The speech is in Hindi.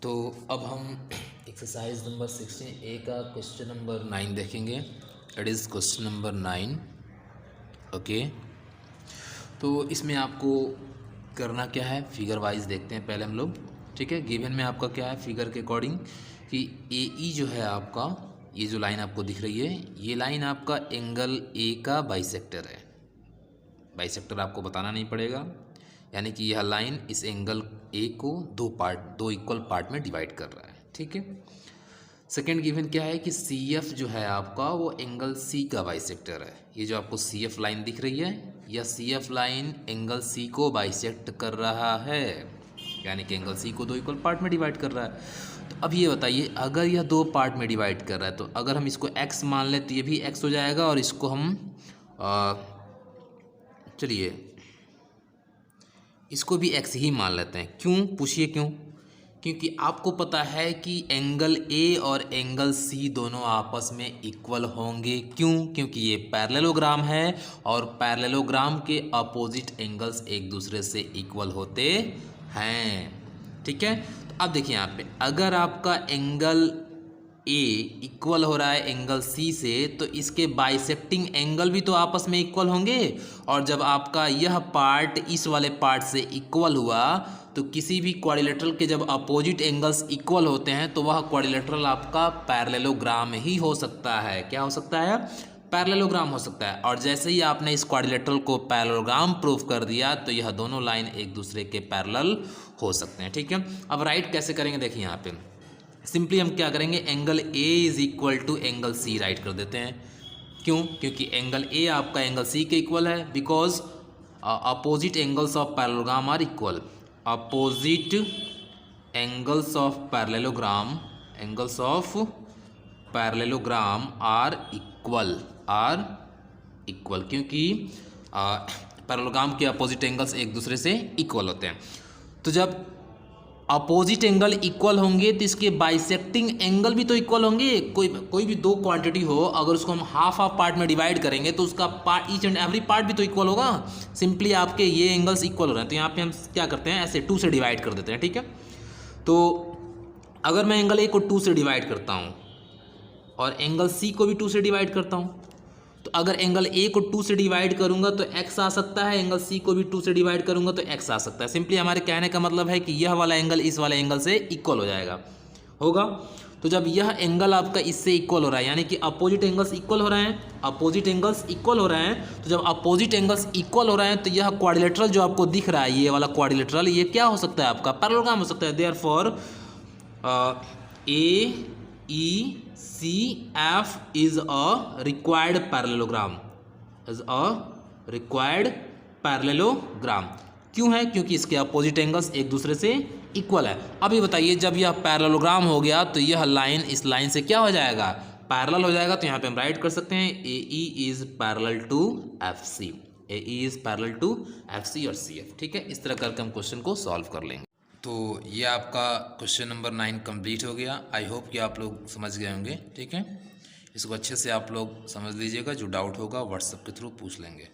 तो अब हम एक्सरसाइज नंबर 16 ए का क्वेश्चन नंबर 9 देखेंगे। It is question number 9। Okay, तो इसमें आपको करना क्या है, फिगर वाइज देखते हैं पहले हम लोग। ठीक है, गिवन में आपका क्या है फिगर के अकॉर्डिंग कि ए ई जो है आपका, ये जो लाइन आपको दिख रही है, ये लाइन आपका एंगल ए का बाइसेक्टर है। बाइसेक्टर आपको बताना नहीं पड़ेगा, यानी कि यह लाइन इस एंगल ए को दो इक्वल पार्ट में डिवाइड कर रहा है। ठीक है, सेकेंड गिवन क्या है कि सी एफ जो है आपका वो एंगल सी का बाइसेक्टर है। ये जो आपको सी एफ लाइन दिख रही है, यह C F line angle C को बाइसेक्ट कर रहा है, यानी कि एंगल सी को दो इक्वल पार्ट में डिवाइड कर रहा है। तो अब ये बताइए, अगर यह दो पार्ट में डिवाइड कर रहा है तो अगर हम इसको एक्स मान लें तो ये भी एक्स हो जाएगा, और इसको हम चलिए इसको भी एक्स ही मान लेते हैं। क्यों, पूछिए क्यों? क्योंकि आपको पता है कि एंगल ए और एंगल सी दोनों आपस में इक्वल होंगे। क्यों? क्योंकि ये पैरेललोग्राम है और पैरेललोग्राम के अपोजिट एंगल्स एक दूसरे से इक्वल होते हैं। ठीक है, तो अब देखिए यहाँ पे अगर आपका एंगल ए इक्वल हो रहा है एंगल सी से, तो इसके बाइसेक्टिंग एंगल भी तो आपस में इक्वल होंगे। और जब आपका यह पार्ट इस वाले पार्ट से इक्वल हुआ, तो किसी भी क्वाड्रिलेटरल के जब अपोजिट एंगल्स इक्वल होते हैं तो वह क्वाड्रिलेटरल आपका पैरेललोग्राम ही हो सकता है। क्या हो सकता है? पैरेललोग्राम हो सकता है। और जैसे ही आपने इस क्वाड्रिलेटरल को पैरेललोग्राम प्रूव कर दिया, तो यह दोनों लाइन एक दूसरे के पैरेलल हो सकते हैं। ठीक है, अब राइट कैसे करेंगे, देखिए यहाँ पे सिंपली हम क्या करेंगे, angle A is equal to angle C right कर देते हैं। क्यों? क्योंकि एंगल ए आपका एंगल सी के इक्वल है, because opposite angles of parallelogram are equal. Opposite angles of parallelogram are equal, क्योंकि पैरेललोग्राम के अपोजिट एंगल्स एक दूसरे से इक्वल होते हैं। तो जब अपोजिट एंगल इक्वल होंगे तो इसके बाइसेक्टिंग एंगल भी तो इक्वल होंगे। कोई भी दो क्वांटिटी हो, अगर उसको हम हाफ पार्ट में डिवाइड करेंगे तो उसका part, each and every part भी तो इक्वल होगा। सिंपली आपके ये एंगल्स इक्वल हो रहे हैं, तो यहाँ पे हम क्या करते हैं, ऐसे 2 से डिवाइड कर देते हैं। ठीक है, तो अगर मैं एंगल ए को 2 से डिवाइड करता हूँ और एंगल सी को भी 2 से डिवाइड करता हूँ, तो अगर एंगल ए को 2 से डिवाइड करूंगा तो x आ सकता है, एंगल सी को भी 2 से डिवाइड करूंगा तो x आ सकता है। सिंपली हमारे कहने का मतलब है कि यह वाला एंगल इस वाले एंगल से इक्वल हो जाएगा, होगा। तो जब यह एंगल आपका इससे इक्वल हो रहा है, यानी कि अपोजिट एंगल्स इक्वल हो रहे हैं, तो जब अपोजिट एंगल्स इक्वल हो रहे हैं तो यह क्वाड्रिलेटरल जो आपको दिख रहा है, ये वाला क्वाड्रिलेटरल, ये क्या हो सकता है, आपका पैरेललोग्राम हो सकता है। Therefore AECF is a required parallelogram। क्यों है? क्योंकि इसके अपोजिट एंगल्स एक दूसरे से इक्वल है। अब ये बताइए, जब यह पैरेललोग्राम हो गया तो यह लाइन इस लाइन से क्या हो जाएगा, पैरेलल हो जाएगा। तो यहाँ पे हम राइट कर सकते हैं AE is parallel to FC, AE is parallel to FC और CF। ठीक है, इस तरह करके हम क्वेश्चन को सॉल्व कर लेंगे। तो ये आपका क्वेश्चन नंबर 9 कंप्लीट हो गया। आई होप कि आप लोग समझ गए होंगे। ठीक है, इसको अच्छे से आप लोग समझ लीजिएगा, जो डाउट होगा व्हाट्सएप के थ्रू पूछ लेंगे।